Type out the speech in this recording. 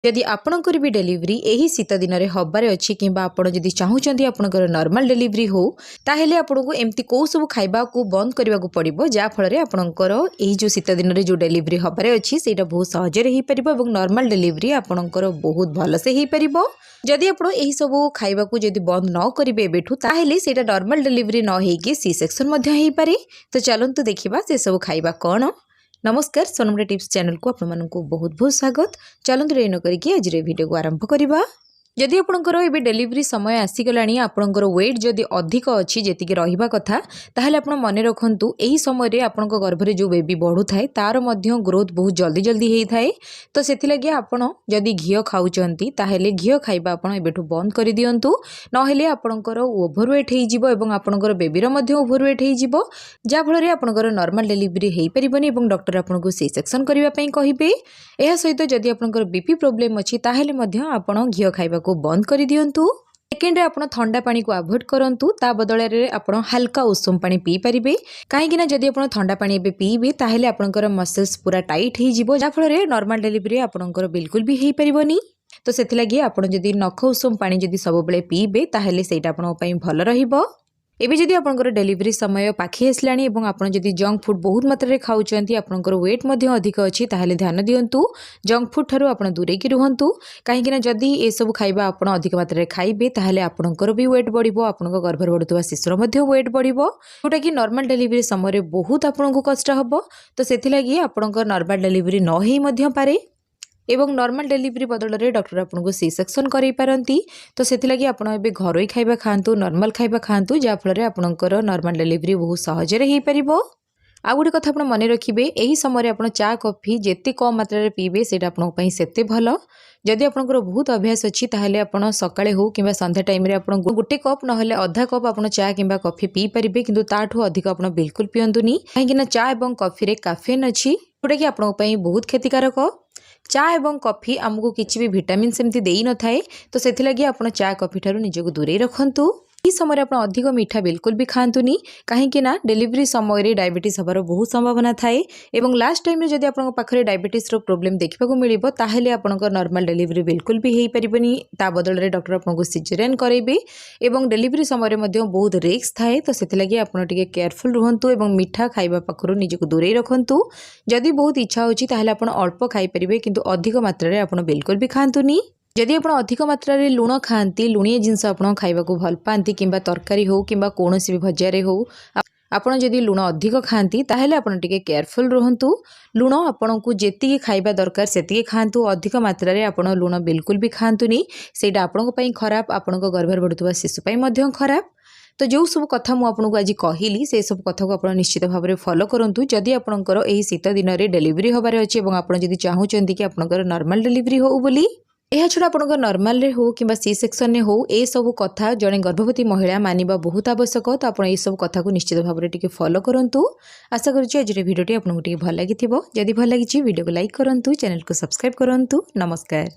जदि आपणकर भी डेलीवरी यही शीत दिन में हबार अच्छी कि आपड़ जदि चाहूँगी आपणकर नॉर्मल डेलीवरी हो ताहेले आपको एमती कौ सब खाइबा को बंद करने को पड़ो जहाँफल आपणकर यही जो शीत दिन में जो डेलीवरी हबार अच्छी से बहुत सहजरे हो पार और नॉर्मल डेलीवरी आपणकर बहुत भलसे हो पार। जदि आप यही सब खाइबा को जदि बंद न करेंगे एबेठू ताहेले सेटा नॉर्मल डेलीवरी न होइकी सी सेक्शन मध्य हो पारे। तो चलतु देखा से सब खाइबा कौन। नमस्कार सोनमरे टिप्स चैनल को आपको बहुत बहुत स्वागत। चलतु रेन करके आज वीडियो को आरंभ करवा। जदि आपणकर एबे डेलीवरी समय आसीगला आपणकर वेट जदि अधिक अच्छी जी रहा कथा ताहले आपण मन रखु यही समय आपण गर्भरे जो बेबी बढ़ू थाए तार मध्य ग्रोथ बहुत जल्दी जल्दी होता है। तो से लगे आपण जदि घी खाऊँगी ताहले घी खाइबा आपण एबेठू बंद कर दिंतु नहेले आपणकर ओभरवेट हो आपणकर बेबीर ओभरवेट हो जहाँफल आपणकर नॉर्मल डेलीवरी हो पारबनी और डॉक्टर आपको सी सेक्शन करने कहे। यह सहित जदि आपणकर बीपी प्रोब्लेम अच्छी ताहले मध्य आपण घी खाइबा को बंद कर दिंतु। सेकेंड आप ठंडा पानी को अवॉइड करंतु ता बदल आप हल्का उषुम पानी पी पारे कहीं जदि आप ठंडा पानी एबे पीबे ताहले आपणकर मसल्स पूरा टाइट हो जहाँफल नॉर्मल डेलीवरी आपणकर बिल्कुल भी हो पारबनी। तो से लगी आप जदि नख उषुम पानी जदि सब बेले पीबे ताहले सेटा आपन पई भल रहिबो। एबे जदि आपनकर डेलीवरी समय पाखी आसलानी एवं आपन जदि जंक फूड बहुत मात्रा खाऊँगी आपनकर वेट मध्य अधिक अच्छी ताहले ध्यान दिंतु जंक फूड ठारू आपन दूरेकी रुहंतु कहीं जदि ये सब खाइबा आपन अधिक मात्रा खाइबे ताहले आपनकर भी वेट बढ़िबो आपनकर गर्भरे बढ़ुवा शिशुर मध्य वेट बढ़िबो जोटा कि नॉर्मल डेलीवरी समय बहुत आपनको कष्ट हबो। तो सेथि लागि आपनकर नॉर्मल डेलीवरी न हेई मध्य पारे एवं नॉर्मल डेलीवरी बदल में डॉक्टर आपको सी सेक्शन करें पारती। तो से लगी आप घरोई खाइबा खातु नॉर्मल खाइबा खातु जहाँफल आपणकर नॉर्मल डेलीवरी बहुत सहजरे हो पार। आ गोटे कथा आप मन रखिए यही समय आप चा कॉफी जिते कम मात्रा पीबे से आपते भल। जदि आपंकर बहुत अभ्यास अच्छी ताहले आप सकाळे हो कि संध्या टाइम रे आप गोटे कप ना अधा कप आप चा कि कॉफी पी पारे किंतु ताठू अधिक आप बिल्कुल पिंतुनि कहीं चा और कॉफी रे कैफीन अच्छी जोटा कि आपंपाई बहुत क्षतिकारक। चा एवं कॉफी आमको किसी भी विटामिन सेमती देई न थाए। तो से लगी आप चा कॉफी ठारू निजको दूरे रखंतु। इस समय आप अधिक मीठा बिल्कुल भी खातुनी कहीं डेलीवरी समय डायबिटीज हबार बहुत संभावना थाए एवं लास्ट टाइम जदि आपन पाखरे डायबिटीज प्रोब्लेम देखा मिलिबो ताहेले आपनकर नॉर्मल डेलीवरी बिल्कुल भी हो पारबनी। ता बदल में डॉक्टर आपको सिजेरियन करेबे एवं डेलीवरी समय बहुत रिस्क थाए। तो से लगी आपन टिके केयरफुल रुहंतु एवं मीठा खाइबा पाखरु निजको दूरे रखंतु। जदि बहुत इच्छा होची ताहेले आपन अल्प खाई परिबे किंतु अधिक मात्रा रे आपन बिल्कुल भी खातुनी। जदि आप अधिक मात्रा रे लुण खाती लुणिया जिनस आप खाइबा को भल पाती कि तरकारी हो कि कौन भी भजारे हो आपड़ जदि लुण अधिक खाती ताहेले आपन टिके केयरफुल रुहंतु। लुण आपन को जेतिकी खाइबा दरकार सेतिकी खातु अधिक मात्रा रे आपन लुण बिल्कुल भी खातुनी सेटा आपन पई खराब आपन गर्भरे बढ़ुवा शिशु पई मध्य खराब। तो जो सब कथा मु आपको आज कहली से सब कथा को आप निश्चित भाव में फॉलो करंतु। जदि आपनकर एही शीत दिन में डेलीवरी हबार अछि एवं आपन जदि चाहूचंती कि आपनकर नॉर्मल डेलीवरी हो बोली यह छड़ा आपनकर नॉर्मल रे हो कि सी सेक्शन में हो ए सब कथा जड़े गर्भवती महिला मानिबा बहुत आवश्यक। तो आप सब कथा को निश्चित भाव में फॉलो करंतु। आशा करुच्ची आज वीडियो आपको भल लगी जदि भल लगी वीडियो को लाइक करंतु चैनल को सब्सक्राइब करंतु। नमस्कार।